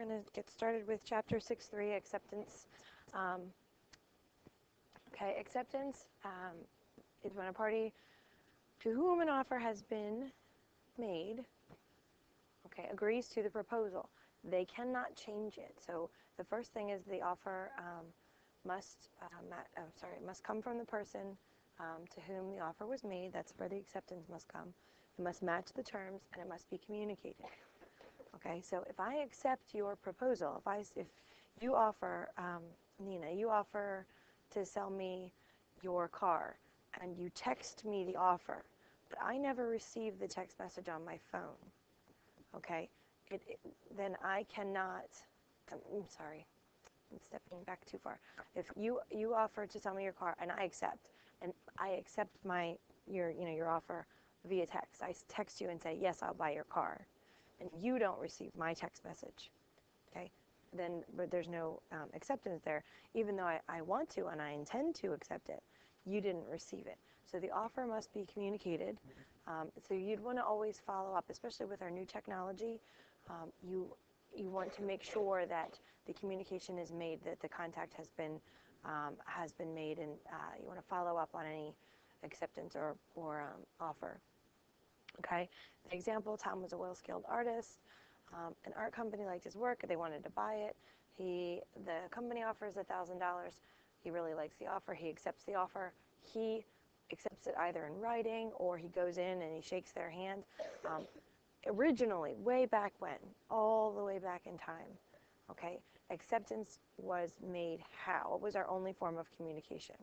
we're going to get started with Chapter 6-3, Acceptance. Okay, acceptance is when a party to whom an offer has been made, okay, agrees to the proposal. They cannot change it. So the first thing is the offer must come from the person to whom the offer was made. That's where the acceptance must come. It must match the terms, and it must be communicated. Okay, so if I accept your proposal, if you offer, Nina, you offer to sell me your car, and you text me the offer, but I never received the text message on my phone, okay, then I cannot, I'm sorry, I'm stepping back too far. If you offer to sell me your car, and I accept your offer via text, I text you and say, yes, I'll buy your car, and you don't receive my text message, okay, then there's no acceptance there. Even though I want to and I intend to accept it, you didn't receive it. So the offer must be communicated. So you'd want to always follow up, especially with our new technology. You want to make sure that the communication is made, that the contact has been made, and you want to follow up on any acceptance or offer. Okay. An example: Tom was a well-skilled artist. An art company liked his work. They wanted to buy it. The company offers $1,000. He really likes the offer. He accepts the offer. He accepts it either in writing, or he goes in and he shakes their hand. Originally, way back when, all the way back in time, okay, acceptance was made how? What was our only form of communication?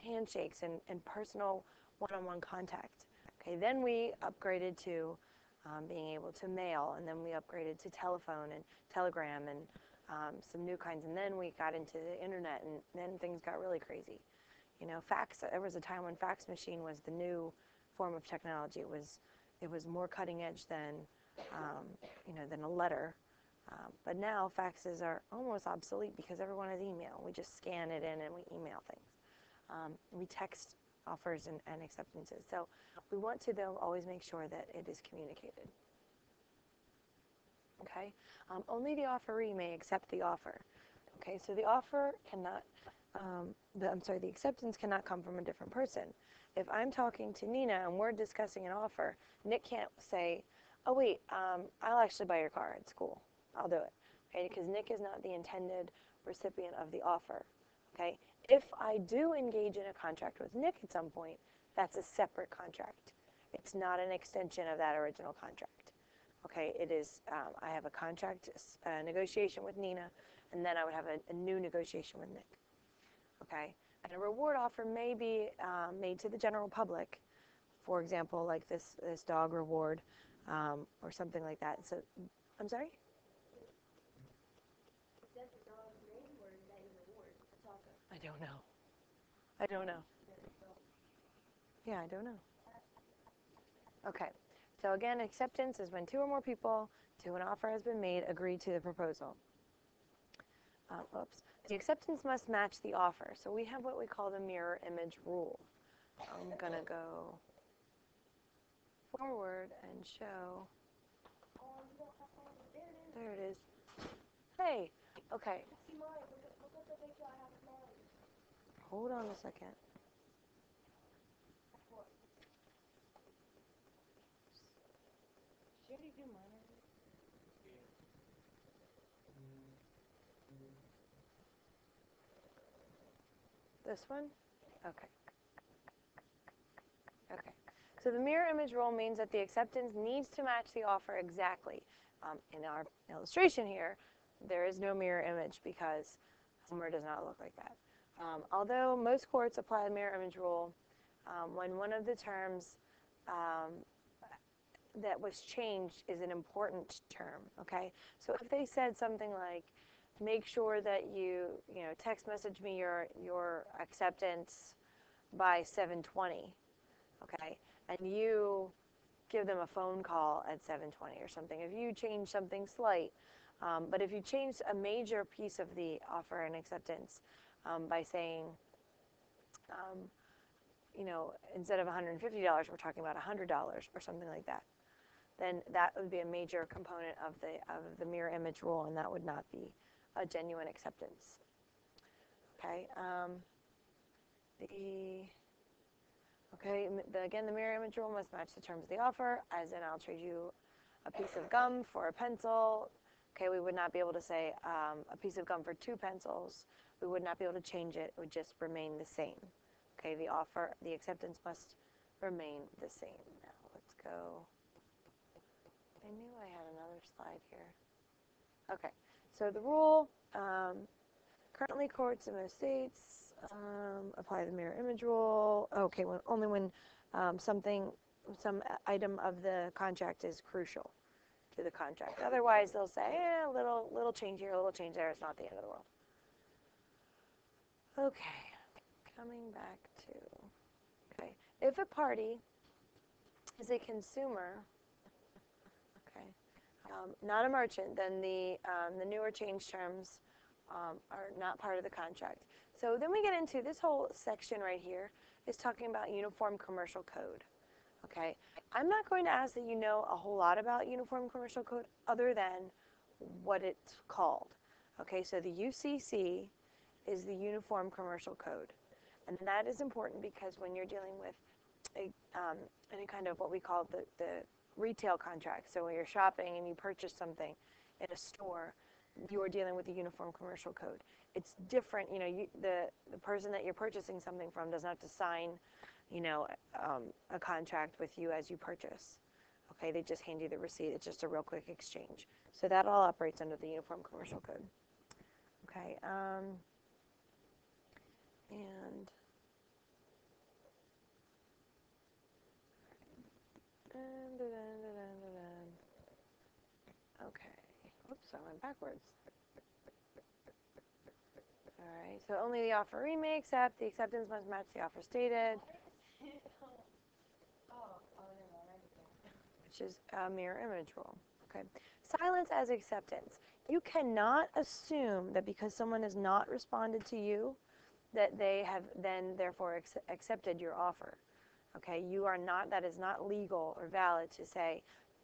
Handshakes and personal one-on-one contact. Okay, then we upgraded to being able to mail, and then we upgraded to telephone and telegram and some new kinds, and then we got into the internet, and then things got really crazy. You know, fax. There was a time when fax machine was the new form of technology. It was more cutting edge than than a letter. But now faxes are almost obsolete because everyone has email. We just scan it in and we email things. We text offers and acceptances. So we want to, though, always make sure that it is communicated. Okay? Only the offeree may accept the offer. Okay, so the offer cannot, the acceptance cannot come from a different person. If I'm talking to Nina and we're discussing an offer, Nick can't say, oh wait, I'll actually buy your car at school. I'll do it. Okay, because Nick is not the intended recipient of the offer. Okay, if I do engage in a contract with Nick at some point, that's a separate contract. It's not an extension of that original contract. Okay, it is, I have a contract negotiation with Nina, and then I would have a new negotiation with Nick. Okay, and a reward offer may be made to the general public, for example, like this dog reward or something like that. So, I'm sorry? I don't know. I don't know. Yeah, I don't know. Okay. So again, acceptance is when two or more people to whom an offer has been made agree to the proposal. Oops. The acceptance must match the offer. So we have what we call the mirror image rule. I'm going to go forward and show. There it is. Hey. Okay. Hold on a second. Should he do mine? This one? Okay. Okay. So the mirror image rule means that the acceptance needs to match the offer exactly. In our illustration here, there is no mirror image because Homer does not look like that. Although most courts apply the mirror image rule, when one of the terms that was changed is an important term, okay? So if they said something like, make sure that you text message me your acceptance by 7:20, okay? And you give them a phone call at 7:20 or something. If you change something slight, but if you change a major piece of the offer and acceptance by saying, instead of $150, we're talking about $100 or something like that, then that would be a major component of the mirror image rule, and that would not be a genuine acceptance. Okay. Again, the mirror image rule must match the terms of the offer, as in I'll trade you a piece of gum for a pencil. Okay, we would not be able to say a piece of gum for 2 pencils. We would not be able to change it. It would just remain the same. Okay, the acceptance must remain the same. Now, let's go. I knew I had another slide here. Okay, so the rule, currently courts in most states apply the mirror image rule. Okay, only when some item of the contract is crucial to the contract. Otherwise, they'll say, a little change here, a little change there. It's not the end of the world. Okay, coming back to, okay, if a party is a consumer, okay, not a merchant, then the newer change terms are not part of the contract. So then we get into this whole section right here is talking about Uniform Commercial Code. Okay, I'm not going to ask that you know a whole lot about Uniform Commercial Code other than what it's called. Okay, so the UCC is the Uniform Commercial Code, and that is important because when you're dealing with any kind of what we call the retail contract, so when you're shopping and you purchase something in a store, you are dealing with the Uniform Commercial Code. It's different, the person that you're purchasing something from doesn't have to sign, a contract with you as you purchase. Okay, they just hand you the receipt. It's just a real quick exchange. So that all operates under the Uniform Commercial Code. Okay, okay, oops, I went backwards. All right, so only the offeree may accept. The acceptance must match the offer stated, which is a mirror image rule. Okay, silence as acceptance. You cannot assume that because someone has not responded to you, that they have then therefore accepted your offer. Okay, that is not legal or valid to say,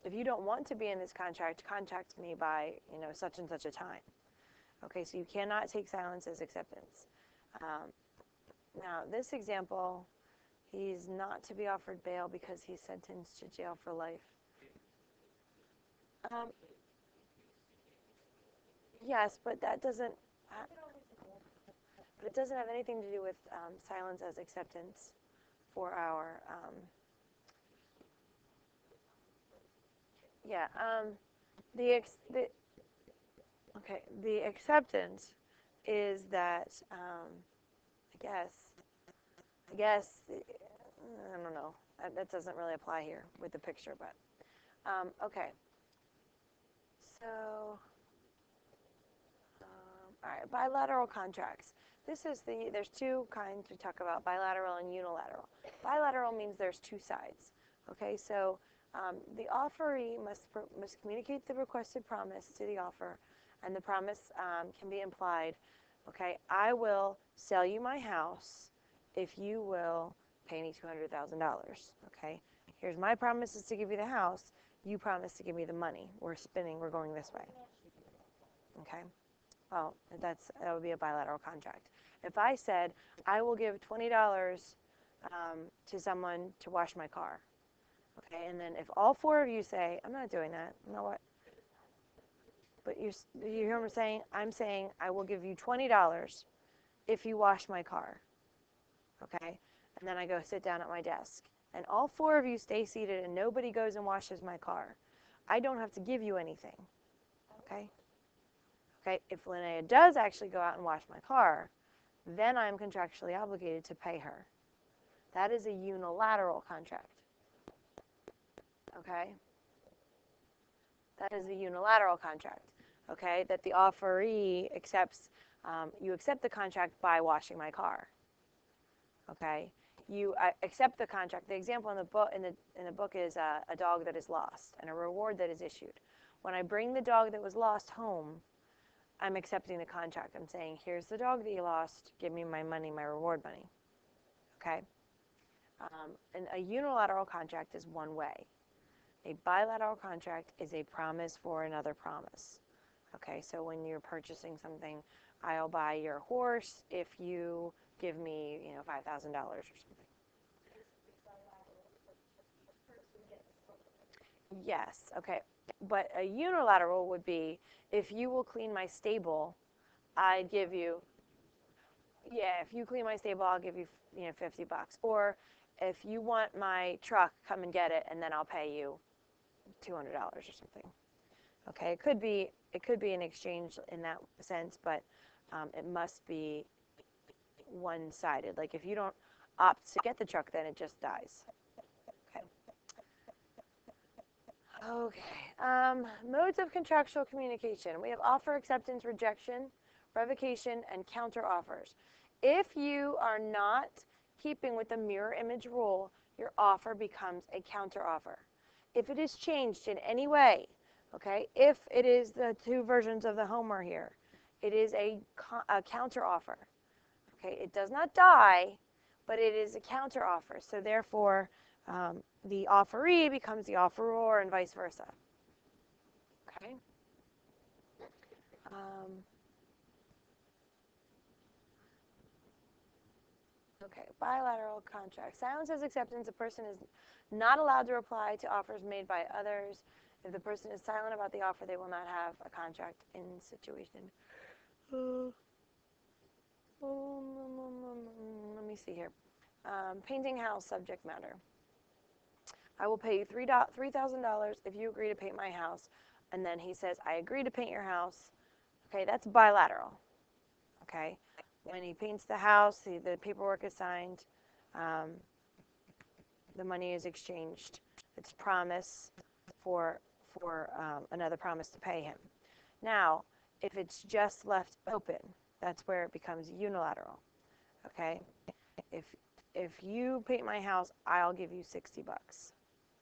if you don't want to be in this contract, contact me by, such and such a time. Okay, so you cannot take silence as acceptance. Now, this example, he's not to be offered bail because he's sentenced to jail for life. Yes, but that doesn't. But it doesn't have anything to do with silence as acceptance for our. The acceptance is that I guess I don't know. That doesn't really apply here with the picture, but okay. So. All right, bilateral contracts. There's 2 kinds we talk about, bilateral and unilateral. Bilateral means there's 2 sides. Okay, so the offeree must communicate the requested promise to the offer, and the promise can be implied. Okay, I will sell you my house if you will pay me $200,000. Okay, here's my promise is to give you the house. You promise to give me the money. We're going this way. Okay. Well, that would be a bilateral contract. If I said, I will give $20 to someone to wash my car, okay, and then if all 4 of you say, I'm not doing that, you know what? But you hear what I'm saying? I'm saying, I will give you $20 if you wash my car, okay? And then I go sit down at my desk, and all 4 of you stay seated and nobody goes and washes my car. I don't have to give you anything, okay? Okay, if Linnea does actually go out and wash my car, then I'm contractually obligated to pay her. That is a unilateral contract. Okay? That is a unilateral contract. Okay? That the offeree accepts, you accept the contract by washing my car. Okay? You accept the contract. The example in the book is a dog that is lost and a reward that is issued. When I bring the dog that was lost home, I'm accepting the contract. I'm saying, here's the dog that you lost. Give me my money, my reward money. Okay? And a unilateral contract is one way. A bilateral contract is a promise for another promise. Okay, so when you're purchasing something, I'll buy your horse if you give me, $5,000 or something. Yes, okay. But a unilateral would be, if you will clean my stable, I'd give you, yeah, if you clean my stable, I'll give you, $50. Or if you want my truck, come and get it, and then I'll pay you $200 or something. Okay, it could be an exchange in that sense, but it must be one-sided. Like if you don't opt to get the truck, then it just dies. Okay. Okay. Modes of contractual communication. We have offer, acceptance, rejection, revocation, and counter offers. If you are not keeping with the mirror image rule, your offer becomes a counter offer. If it is changed in any way, okay, if it is the two versions of the Homer here, it is a counter offer. Okay, it does not die, but it is a counter offer. So therefore, the offeree becomes the offeror and vice versa. Okay. Okay, bilateral contract. Silence as acceptance. A person is not allowed to reply to offers made by others. If the person is silent about the offer, they will not have a contract in situation. Let me see here. Painting house, subject matter. I will pay you $3,000 if you agree to paint my house. And then he says, I agree to paint your house. Okay, that's bilateral. Okay, when he paints the house, the paperwork is signed, the money is exchanged. It's promise for another promise to pay him. Now, if it's just left open, that's where it becomes unilateral. Okay, if you paint my house, I'll give you $60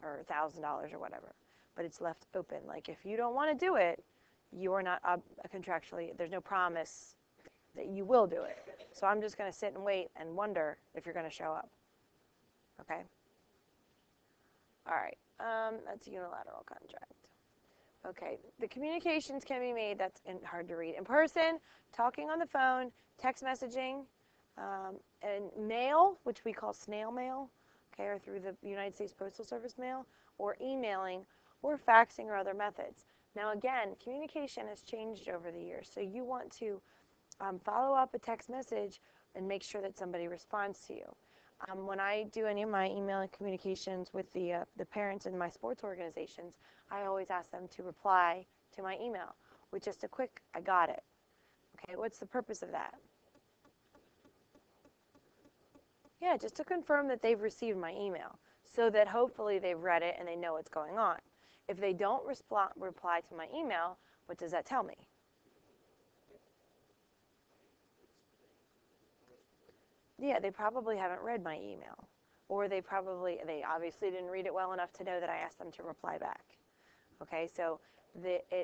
or $1,000 or whatever. But it's left open. Like if you don't want to do it, you are not contractually. There's no promise that you will do it. So I'm just going to sit and wait and wonder if you're going to show up. Okay? All right. That's a unilateral contract. Okay. The communications can be made, that's hard to read, in person, talking on the phone, text messaging, and mail, which we call snail mail, okay, or through the United States Postal Service mail, or emailing, or faxing or other methods. Now again, communication has changed over the years, so you want to follow up a text message and make sure that somebody responds to you. When I do any of my email communications with the parents in my sports organizations, I always ask them to reply to my email with just a quick, I got it. Okay, what's the purpose of that? Yeah, just to confirm that they've received my email so that hopefully they've read it and they know what's going on. If they don't reply to my email, what does that tell me? Yeah, they probably haven't read my email. Or they obviously didn't read it well enough to know that I asked them to reply back. Okay, so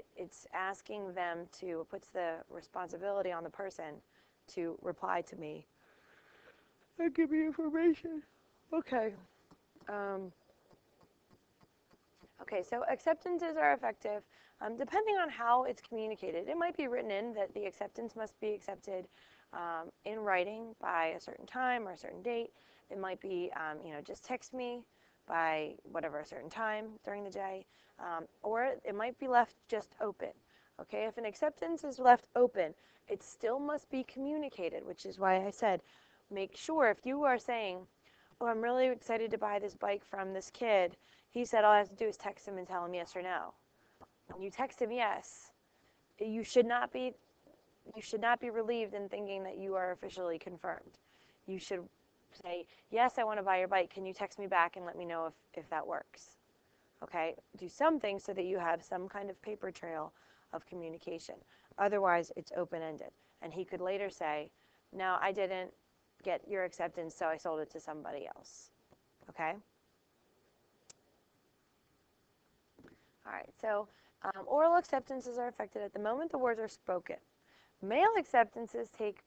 it's asking them puts the responsibility on the person to reply to me and give me information. Okay. Okay, so acceptances are effective depending on how it's communicated. It might be written in that the acceptance must be accepted in writing by a certain time or a certain date. It might be, just text me by whatever, a certain time during the day. Or it might be left just open. Okay, if an acceptance is left open, it still must be communicated, which is why I said make sure if you are saying, oh, I'm really excited to buy this bike from this kid. He said all I have to do is text him and tell him yes or no. When you text him yes, you should not be relieved in thinking that you are officially confirmed. You should say, yes, I want to buy your bike. Can you text me back and let me know if that works? Okay? Do something so that you have some kind of paper trail of communication. Otherwise, it's open-ended. And he could later say, no, I didn't get your acceptance, so I sold it to somebody else. Okay? All right, so oral acceptances are effective at the moment the words are spoken. Mail acceptances take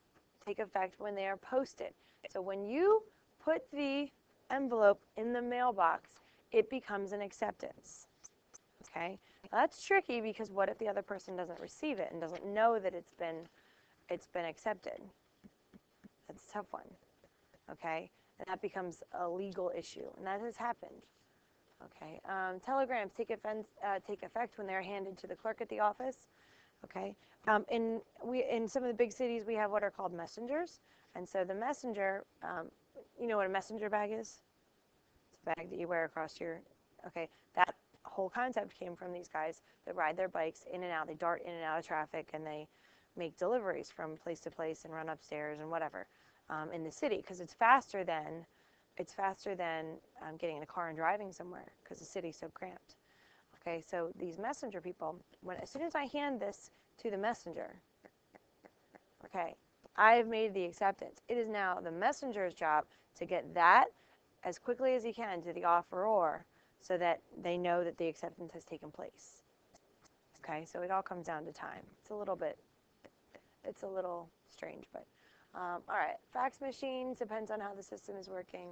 effect when they are posted. So when you put the envelope in the mailbox, it becomes an acceptance. Okay, that's tricky because what if the other person doesn't receive it and doesn't know that it's been accepted? That's a tough one. Okay, and that becomes a legal issue, and that has happened. Okay, telegrams take effect when they're handed to the clerk at the office. Okay, in some of the big cities we have what are called messengers, and so the messenger, you know what a messenger bag is? It's a bag that you wear across your. Okay, that whole concept came from these guys that ride their bikes in and out. They dart in and out of traffic, and they make deliveries from place to place and run upstairs and whatever in the city because it's faster than getting in a car and driving somewhere because the city's so cramped. Okay, so these messenger people, as soon as I hand this to the messenger, okay, I've made the acceptance. It is now the messenger's job to get that as quickly as he can to the offeror so that they know that the acceptance has taken place. Okay, so it all comes down to time. It's a little strange, but all right. Fax machines depends on how the system is working,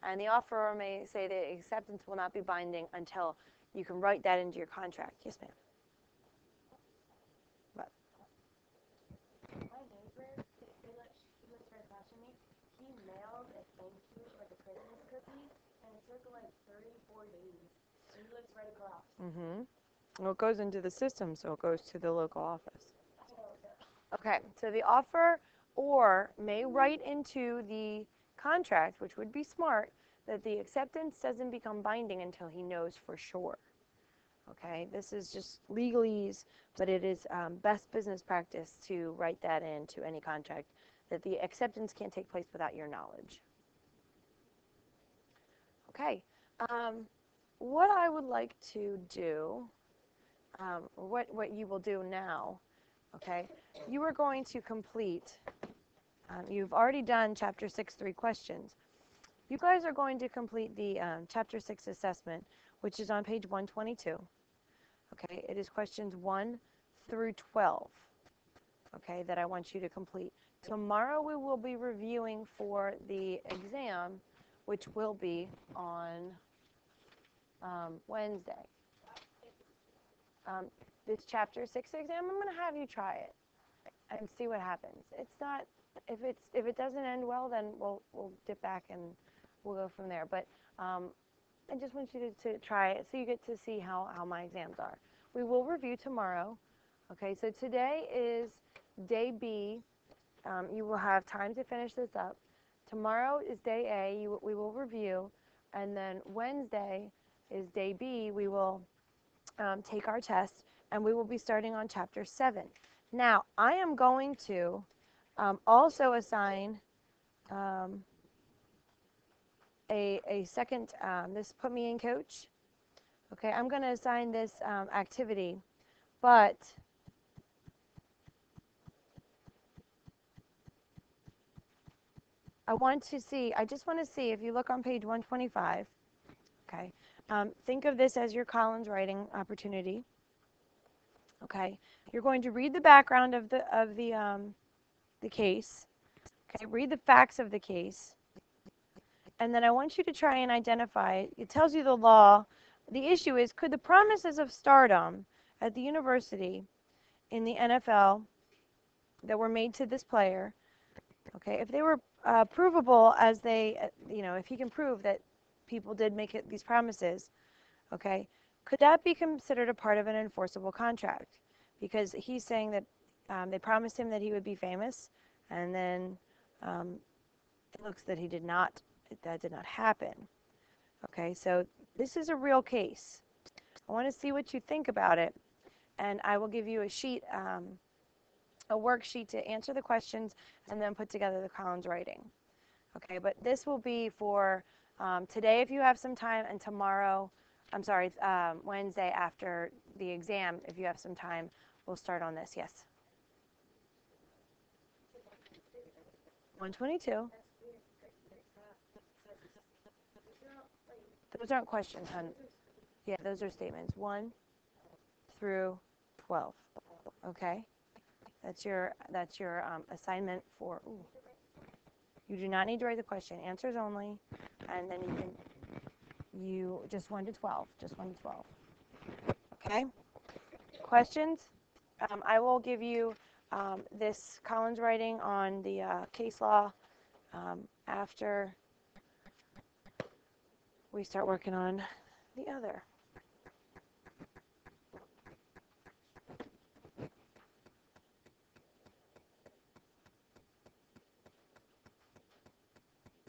and the offeror may say the acceptance will not be binding until you can write that into your contract. Yes, ma'am. What? My neighbor, he lives right across from me. He mailed a thank you, like a Christmas cookie, and it took like 3-4 days. And he lives right across. Mm-hmm. Well, it goes into the system, so it goes to the local office. Okay, so the offeror may write into the contract, which would be smart, that the acceptance doesn't become binding until he knows for sure. Okay, this is just legalese, but it is best business practice to write that into any contract, that the acceptance can't take place without your knowledge. Okay, what I would like to do, what you will do now, okay, you are going to complete, you've already done Chapter 6-3 questions. You guys are going to complete the Chapter 6 assessment, which is on page 122. Okay, it is questions 1 through 12, okay, that I want you to complete. Tomorrow we will be reviewing for the exam, which will be on Wednesday. This Chapter 6 exam, I'm going to have you try it and see what happens. It's not, if it doesn't end well, then we'll dip back and we'll go from there. But I just want you to try it so you get to see how my exams are. We will review tomorrow. Okay, so today is day B. You will have time to finish this up. Tomorrow is day A. We will review. And then Wednesday is day B. We will take our test, and we will be starting on Chapter 7. Now, I am going to also assign a second, this put me in coach. Okay, I'm going to assign this activity, but I just want to see if you look on page 125, okay, think of this as your Collins writing opportunity. Okay, you're going to read the background of the case. Okay, read the facts of the case. And then I want you to try and identify, it tells you the law. The issue is, could the promises of stardom at the university in the NFL that were made to this player, okay, if they were provable as if he can prove that people did make these promises, okay, could that be considered a part of an enforceable contract? Because he's saying that they promised him that he would be famous, and then it looks that that did not happen. Okay, so this is a real case. I want to see what you think about it, and I will give you a sheet, a worksheet to answer the questions and then put together the Collins writing. Okay, but this will be for today if you have some time, and tomorrow, Wednesday after the exam, if you have some time, we'll start on this. Yes? 122. Those aren't questions, hon. Yeah, those are statements. 1 through 12. Okay? That's your assignment for. Ooh. You do not need to write the question. Answers only, and then you just 1 to 12. Just 1 to 12. Okay? Questions? I will give you this Collins writing on the case law after we start working on the other.